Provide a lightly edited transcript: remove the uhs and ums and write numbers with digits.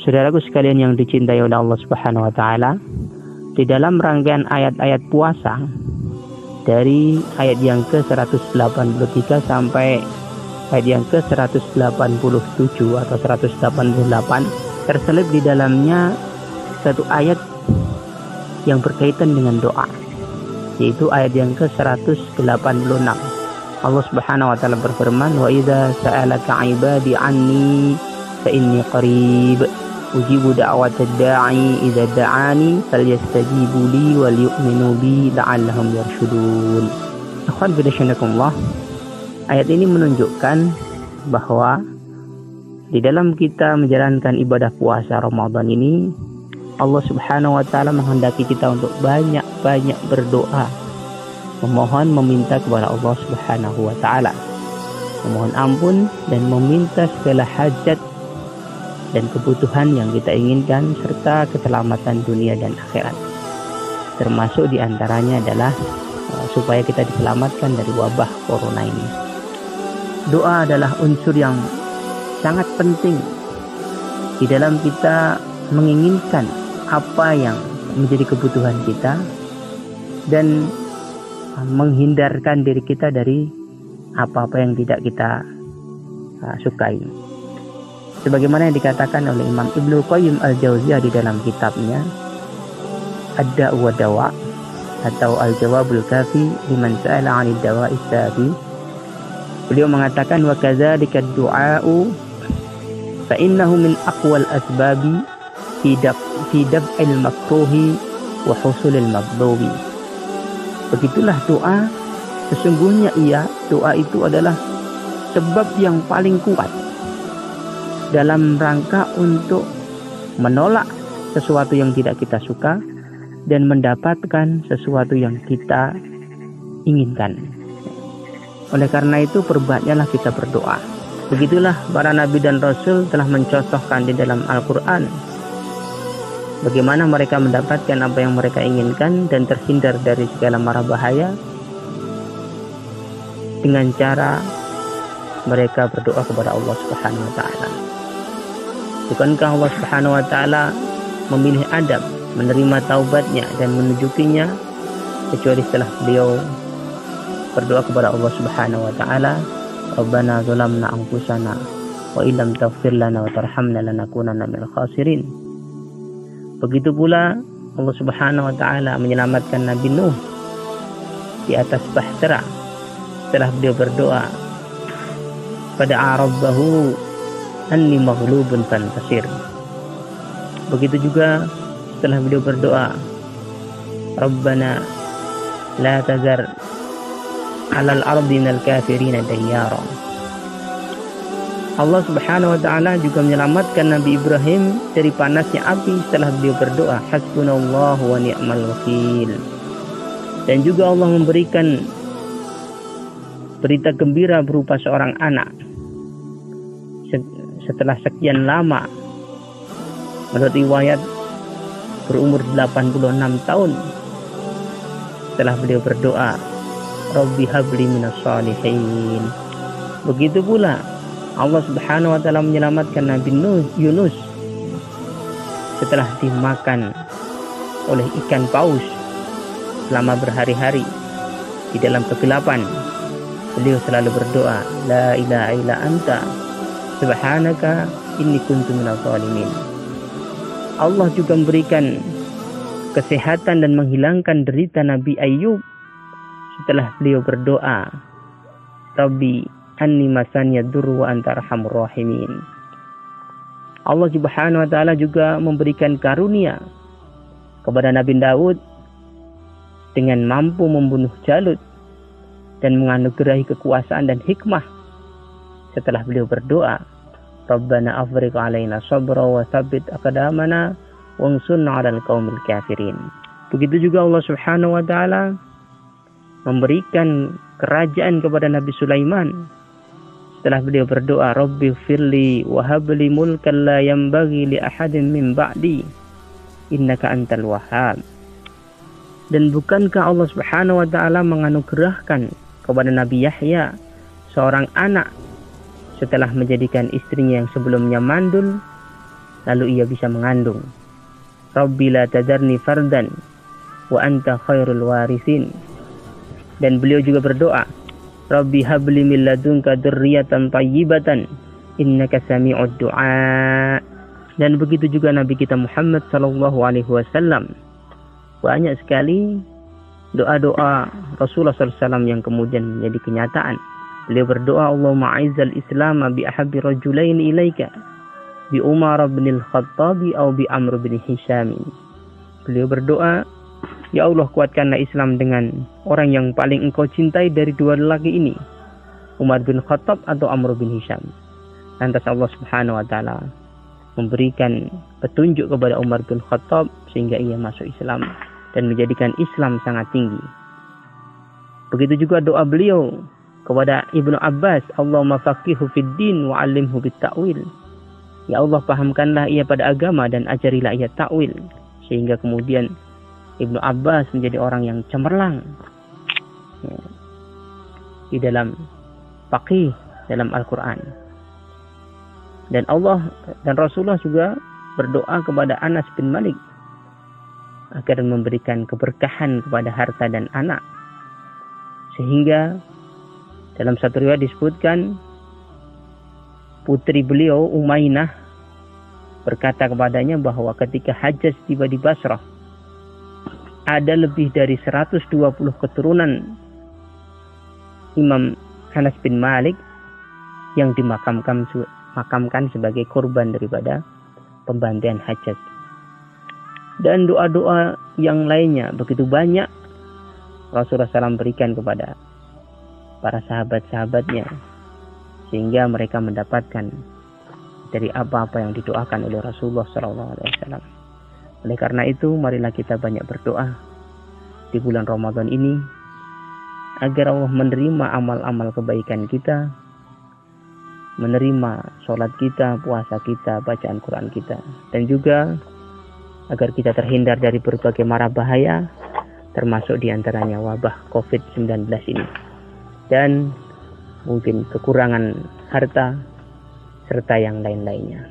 Saudaraku sekalian yang dicintai oleh Allah Subhanahu wa taala, di dalam rangkaian ayat-ayat puasa dari ayat yang ke-183 sampai ayat yang ke-187 atau 188, terselip di dalamnya satu ayat yang berkaitan dengan doa, yaitu ayat yang ke-186. Allah Subhanahu wa taala berfirman, "Wa idza sa'alaka 'ibadi 'anni fa inni qarib ujibu da'watad da'i idza da'ani falyastajibu li wal yu'minu bi la'allahum yarshudun." Akhwan fillah, ayat ini menunjukkan bahwa di dalam kita menjalankan ibadah puasa Ramadan ini, Allah Subhanahu wa taala menghendaki kita untuk banyak-banyak berdoa, memohon, meminta kepada Allah Subhanahu wa taala, memohon ampun dan meminta segala hajat dan kebutuhan yang kita inginkan serta keselamatan dunia dan akhirat. Termasuk diantaranya adalah supaya kita diselamatkan dari wabah corona ini. Doa adalah unsur yang sangat penting di dalam kita menginginkan apa yang menjadi kebutuhan kita dan menghindarkan diri kita dari apa-apa yang tidak kita sukai. Sebagaimana yang dikatakan oleh Imam Ibnu Qayyim Al-Jauziyah di dalam kitabnya Ad-Da' wa Dawa' atau Al-Jawabul Kafi liman sa'ala 'anid dawa'i syafi. Beliau mengatakan, wa kadzalika ad-du'a'u fa innahu min aqwal asbabi fi daf'il makruhi wa husulil maghdubi. Begitulah doa, sesungguhnya doa itu adalah sebab yang paling kuat dalam rangka untuk menolak sesuatu yang tidak kita suka dan mendapatkan sesuatu yang kita inginkan. Oleh karena itu, perbanyaklah kita berdoa. Begitulah para nabi dan rasul telah mencontohkan di dalam Al-Quran bagaimana mereka mendapatkan apa yang mereka inginkan dan terhindar dari segala mara bahaya dengan cara mereka berdoa kepada Allah Subhanahu wa taala. Bukankah Allah Subhanahu wa taala memilih Adam, menerima taubatnya dan menunjukinya, kecuali setelah beliau berdoa kepada Allah Subhanahu wa taala, Rabbana zalamna anfusana wa illam taghfir lana wa tarhamna lanakunanna minal khasirin. Begitu pula Allah Subhanahu wa taala menyelamatkan Nabi Nuh di atas bahtera setelah beliau berdoa, fada'a rabbahu anni maghlubun fantasir. Begitu juga setelah beliau berdoa, Rabbana la tazar 'alal ardi minal kafirina dayyara. Allah Subhanahu wa taala juga menyelamatkan Nabi Ibrahim dari panasnya api setelah beliau berdoa, hasbunallahu wa ni'mal wakil. Dan juga Allah memberikan berita gembira berupa seorang anak setelah sekian lama, menurut riwayat berumur 86 tahun setelah beliau berdoa, Rabbi habli minas salihin. Begitu pula Allah Subhanahu wa taala menyelamatkan Nabi Yunus setelah dimakan oleh ikan paus selama berhari-hari di dalam kegelapan. Beliau selalu berdoa, la ilaha illa anta subhanaka inni kuntu minadh dhalimin. Allah juga memberikan kesehatan dan menghilangkan derita Nabi Ayub setelah beliau berdoa, Rabbi anni masaniya durru wa anta arhamur rahimin. Allah Subhanahu wa taala juga memberikan karunia kepada Nabi Daud dengan mampu membunuh Jalut dan menganugerahi kekuasaan dan hikmah setelah beliau berdoa, Rabbana afriq alaina sabra wa tsabbit aqdamana wansurna 'alal qaumil kafirin. Begitu juga Allah Subhanahu wa taala memberikan kerajaan kepada Nabi Sulaiman setelah beliau berdoa, Rabbi firli wa habli mulkan la yanbaghi li ahadin min ba'di innaka antal wahhab. Dan bukankah Allah Subhanahu wa taala menganugerahkan kepada Nabi Yahya seorang anak setelah menjadikan istrinya yang sebelumnya mandul lalu ia bisa mengandung. Rabbi la tadarni fardan wa anta khairul warisin. Dan beliau juga berdoa, Rabbi habli min ladunka dzurriyyatan thayyibatan innaka sami'ud du'a. Dan begitu juga Nabi kita Muhammad sallallahu alaihi wasallam. Banyak sekali doa-doa Rasulullah SAW yang kemudian menjadi kenyataan. Beliau berdoa, Allahumma a'izzal Islam bi ahabbi rajulain ilaika, bi Umar bin al-Khattab atau bi Amr bin Hisham. Beliau berdoa, ya Allah, kuatkanlah Islam dengan orang yang paling engkau cintai dari dua lelaki ini, Umar bin Khattab atau Amr bin Hisham. Lantas Allah Subhanahu wa taala memberikan petunjuk kepada Umar bin Khattab sehingga ia masuk Islam dan menjadikan Islam sangat tinggi. Begitu juga doa beliau kepada Ibnu Abbas, Allahumma faqihu fid din wa 'allimhu bit ta'wil. Ya Allah, pahamkanlah ia pada agama dan ajarilah ia ta'wil. Sehingga kemudian Ibnu Abbas menjadi orang yang cemerlang di dalam faqih dalam Al-Quran. Dan Allah dan Rasulullah juga berdoa kepada Anas bin Malik agar memberikan keberkahan kepada harta dan anak. Sehingga dalam satu riwayat disebutkan putri beliau Umainah berkata kepadanya bahwa ketika Hajjaj tiba di Basrah, ada lebih dari 120 keturunan Imam Anas bin Malik yang dimakamkan sebagai korban daripada pembantaian Hajjaj. Dan doa-doa yang lainnya begitu banyak Rasulullah SAW berikan kepada para sahabat-sahabatnya, sehingga mereka mendapatkan dari apa-apa yang didoakan oleh Rasulullah SAW. Oleh karena itu, marilah kita banyak berdoa di bulan Ramadan ini agar Allah menerima amal-amal kebaikan kita, menerima sholat kita, puasa kita, bacaan Quran kita, dan juga agar kita terhindar dari berbagai mara bahaya, termasuk diantaranya wabah COVID-19 ini, dan mungkin kekurangan harta serta yang lain-lainnya.